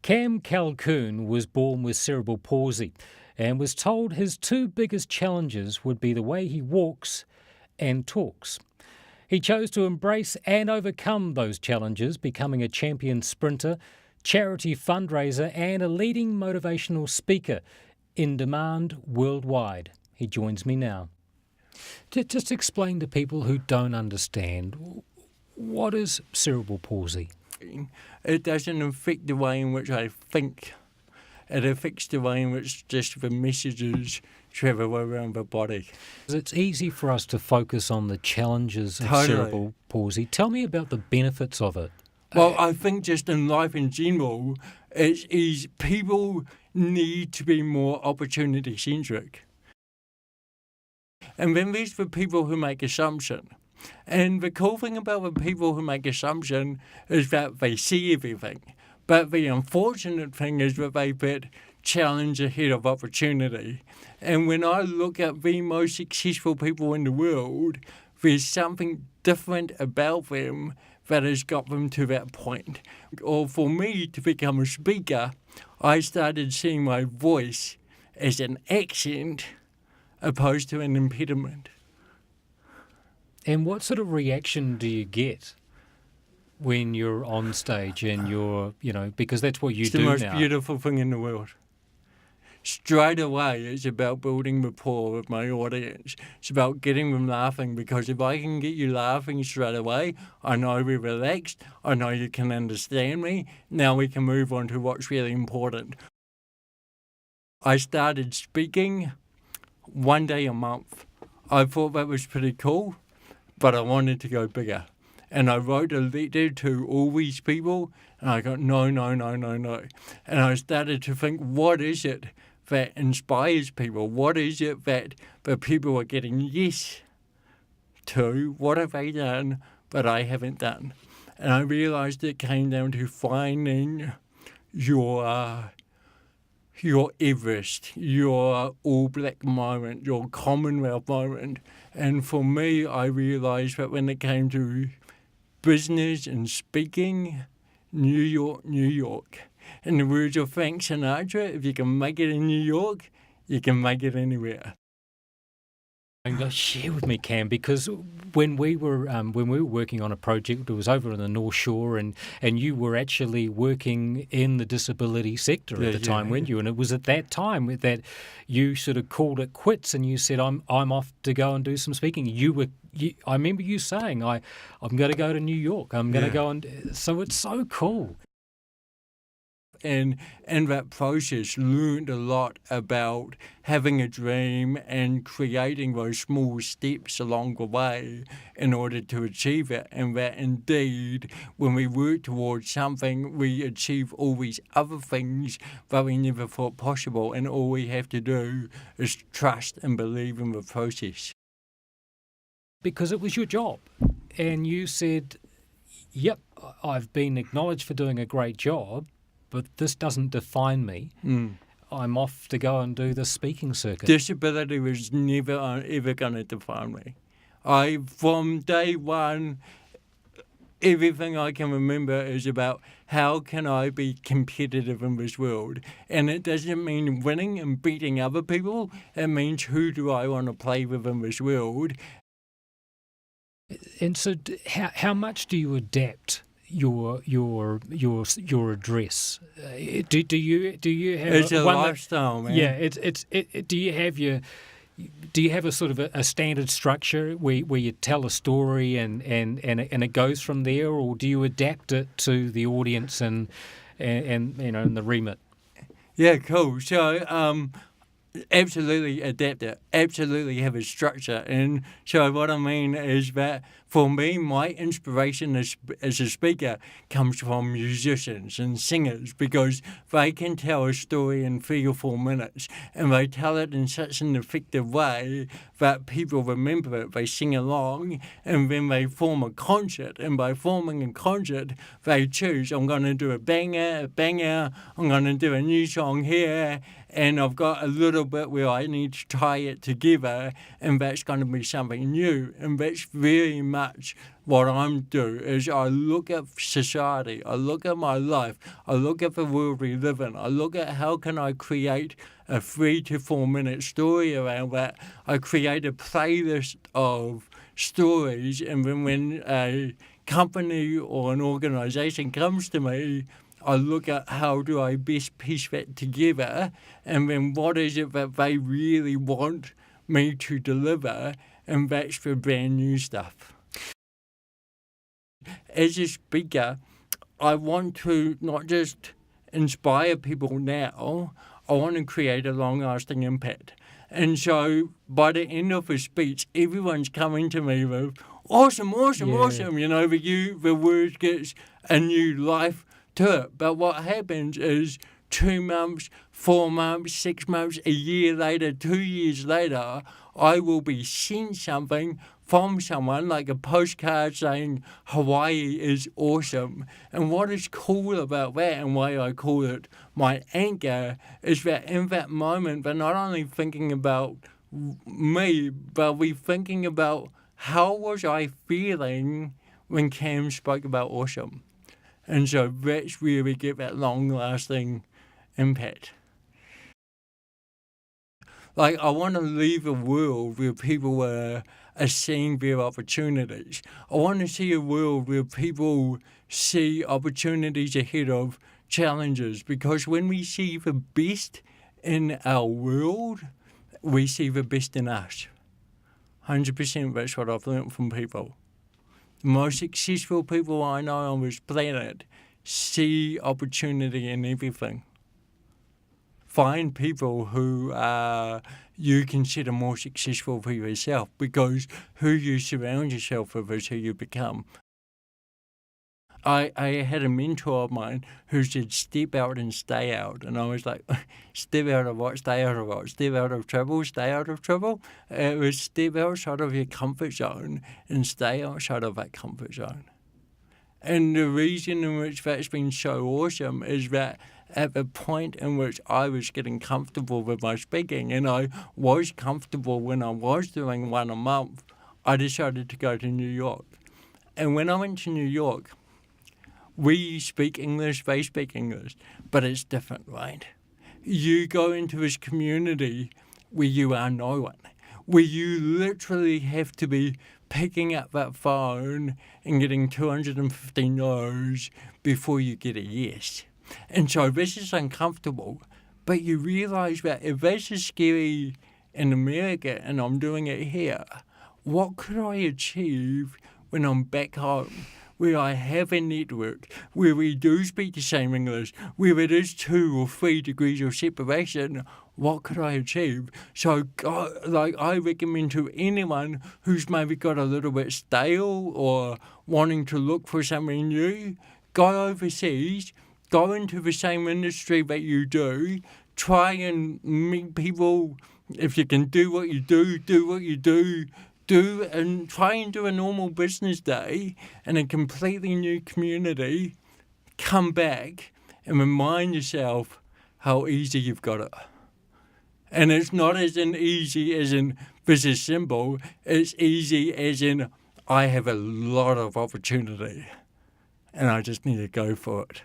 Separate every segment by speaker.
Speaker 1: Cam Calkoen was born with cerebral palsy and was told his two biggest challenges would be the way he walks and talks. He chose to embrace and overcome those challenges, becoming a champion sprinter, charity fundraiser and a leading motivational speaker in demand worldwide. He joins me now. Just explain to people who don't understand, what is cerebral palsy?
Speaker 2: It doesn't affect the way in which I think. It affects the way in which just the messages travel around the body.
Speaker 1: It's easy for us to focus on the challenges of cerebral palsy. Tell me about the benefits of it.
Speaker 2: Well, I think just in life in general, is people need to be more opportunity-centric. And then there's the people who make assumption. And the cool thing about the people who make assumption is that they see everything. But the unfortunate thing is that they put challenge ahead of opportunity. And when I look at the most successful people in the world, there's something different about them that has got them to that point. Or for me to become a speaker, I started seeing my voice as an accent opposed to an impediment.
Speaker 1: And what sort of reaction do you get when you're on stage and you're, because that's what you do now?
Speaker 2: It's the most beautiful thing in the world. Straight away, it's about building rapport with my audience. It's about getting them laughing, because if I can get you laughing straight away, I know we're relaxed, I know you can understand me, now we can move on to what's really important. I started speaking one day a month. I thought that was pretty cool, but I wanted to go bigger. And I wrote a letter to all these people, and I got no. And I started to think, what is it that inspires people? What is it that the people are getting yes to? What have they done that I haven't done? And I realised it came down to finding your Everest, your All Black moment, your Commonwealth moment. And for me, I realised that when it came to business and speaking, New York. In the words of Frank Sinatra, if you can make it in New York, you can make it anywhere.
Speaker 1: Share with me, Cam, because when we were working on a project, it was over in the North Shore, and you were actually working in the disability sector at the time, weren't you? And it was at that time that you sort of called it quits, and you said, "I'm off to go and do some speaking." I remember you saying, "I'm going to go to New York. I'm going to go and." So it's so cool.
Speaker 2: And in that process, learned a lot about having a dream and creating those small steps along the way in order to achieve it. And that indeed, when we work towards something, we achieve all these other things that we never thought possible. And all we have to do is trust and believe in the process.
Speaker 1: Because it was your job. And you said, yep, I've been acknowledged for doing a great job, but this doesn't define me. I'm off to go and do the speaking circuit.
Speaker 2: Disability was never ever going to define me. From day one, everything I can remember is about how can I be competitive in this world. And it doesn't mean winning and beating other people. It means who do I want to play with in this world.
Speaker 1: And so how much do you adapt your address? Do you have
Speaker 2: it's a lifestyle, man?
Speaker 1: Yeah, do you have a sort of a standard structure where you tell a story and it goes from there, or do you adapt it to the audience and the remit?
Speaker 2: Yeah, cool. So absolutely adapt it, absolutely have a structure. And so what I mean is that for me, my inspiration as a speaker comes from musicians and singers, because they can tell a story in 3 or 4 minutes, and they tell it in such an effective way that people remember it, they sing along, and then they form a concert, and by forming a concert, they choose, I'm going to do a banger, I'm going to do a new song here, and I've got a little bit where I need to tie it together, and that's going to be something new. And that's very much what I'm doing, is I look at society, I look at my life, I look at the world we live in, I look at how can I create a 3 to 4 minute story around that. I create a playlist of stories, and then when a company or an organization comes to me, I look at how do I best piece that together, and then what is it that they really want me to deliver, and that's the brand new stuff. As a speaker, I want to not just inspire people now, I want to create a long-lasting impact. And so by the end of a speech, everyone's coming to me with, awesome, the word gets a new life to it. But what happens is 2 months, 4 months, 6 months, a year later, 2 years later, I will be sent something from someone like a postcard saying Hawaii is awesome. And what is cool about that, and why I call it my anchor, is that in that moment they're not only thinking about me, but we're thinking about how was I feeling when Cam spoke about awesome. And so that's where we get that long-lasting impact. Like, I want to leave a world where people are seeing their opportunities. I want to see a world where people see opportunities ahead of challenges, because when we see the best in our world, we see the best in us. 100% that's what I've learned from people. The most successful people I know on this planet see opportunity in everything. Find people who you consider more successful for yourself, because who you surround yourself with is who you become. I had a mentor of mine who said, step out and stay out. And I was like, step out of what? Stay out of what? Step out of trouble? Stay out of trouble? It was step outside of your comfort zone and stay outside of that comfort zone. And the reason in which that's been so awesome is that at the point in which I was getting comfortable with my speaking, and I was comfortable when I was doing one a month, I decided to go to New York. And when I went to New York, we speak English, they speak English, but it's different, right? You go into this community where you are no one, where you literally have to be picking up that phone and getting 250 no's before you get a yes. And so this is uncomfortable, but you realize that if this is scary in America and I'm doing it here, what could I achieve when I'm back home, where I have a network, where we do speak the same English, where it is 2 or 3 degrees of separation? What could I achieve? So, I recommend to anyone who's maybe got a little bit stale or wanting to look for something new, go overseas, go into the same industry that you do, try and meet people. If you can do what you do what you do, and try and do a normal business day in a completely new community. Come back and remind yourself how easy you've got it. And it's not as in easy as in this is simple. It's easy as in I have a lot of opportunity and I just need to go for it.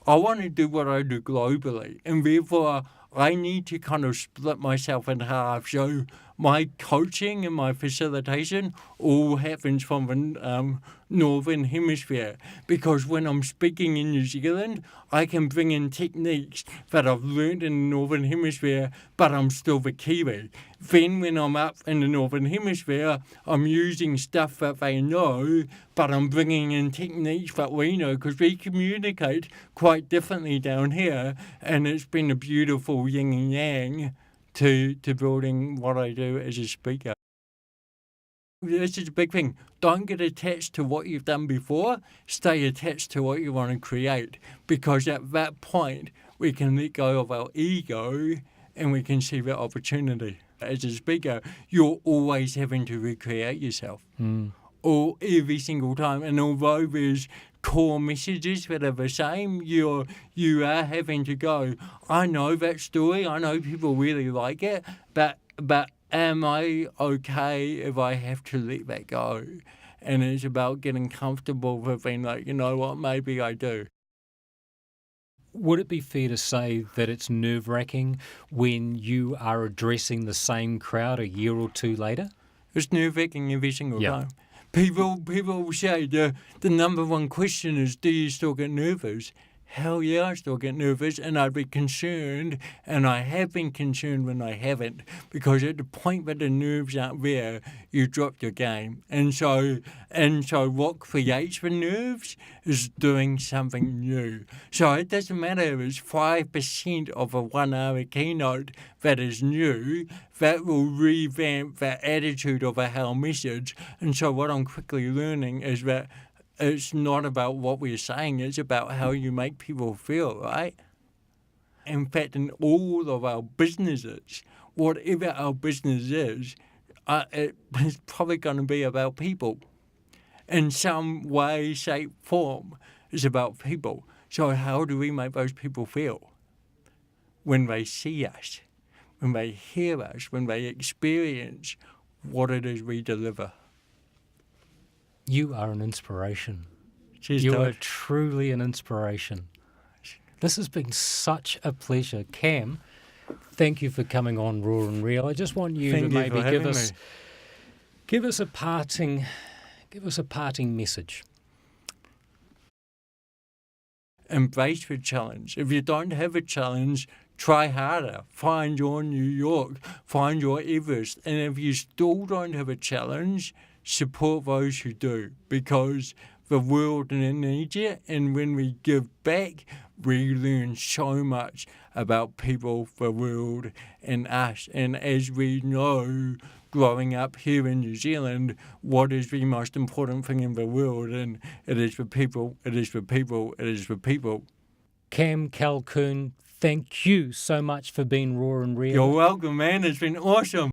Speaker 2: I want to do what I do globally, and therefore I need to kind of split myself in half. So my coaching and my facilitation all happens from the northern hemisphere, because when I'm speaking in New Zealand, I can bring in techniques that I've learned in the northern hemisphere, but I'm still the Kiwi. Then when I'm up in the northern hemisphere, I'm using stuff that they know, but I'm bringing in techniques that we know, because we communicate quite differently down here, and it's been a beautiful yin and yang to building what I do as a speaker. This is a big thing. Don't get attached to what you've done before. Stay attached to what you want to create, because at that point we can let go of our ego and we can see the opportunity. As a speaker, you're always having to recreate yourself, or every single time. And although there's core messages that are the same, you are having to go, I know that story, I know people really like it, but am I okay if I have to let that go? And it's about getting comfortable with being like, you know what, maybe I do.
Speaker 1: Would it be fair to say that it's nerve-wracking when you are addressing the same crowd a year or two later?
Speaker 2: It's nerve-wracking every single
Speaker 1: Yeah.
Speaker 2: time. People say the number one question is, do you still get nervous? Hell yeah, I still get nervous, and I'd be concerned, and I have been concerned when I haven't, because at the point that the nerves aren't there, you drop your game. And so what creates the nerves is doing something new. So it doesn't matter if it's 5% of a 1 hour keynote that is new, that will revamp the attitude of a whole message. And so what I'm quickly learning is that it's not about what we're saying, it's about how you make people feel, right? In fact, in all of our businesses, whatever our business is, it's probably going to be about people. In some way, shape, form, it's about people. So how do we make those people feel? When they see us, when they hear us, when they experience what it is we deliver.
Speaker 1: You are an inspiration.
Speaker 2: Cheers,
Speaker 1: You are
Speaker 2: Todd.
Speaker 1: truly an inspiration. This has been such a pleasure. Cam, thank you for coming on Raw and Real. I just want you
Speaker 2: Thank
Speaker 1: to
Speaker 2: you
Speaker 1: maybe
Speaker 2: for having me.
Speaker 1: give us a parting message.
Speaker 2: Embrace the challenge. If you don't have a challenge, try harder. Find your New York. Find your Everest. And if you still don't have a challenge, support those who do, because the world needs it. And when we give back, we learn so much about people, the world, and us. And as we know, growing up here in New Zealand, what is the most important thing in the world? And it is for people, it is for people, it is for people.
Speaker 1: Cam Calkoen, thank you so much for being Raw and Real.
Speaker 2: You're welcome, man. It's been awesome.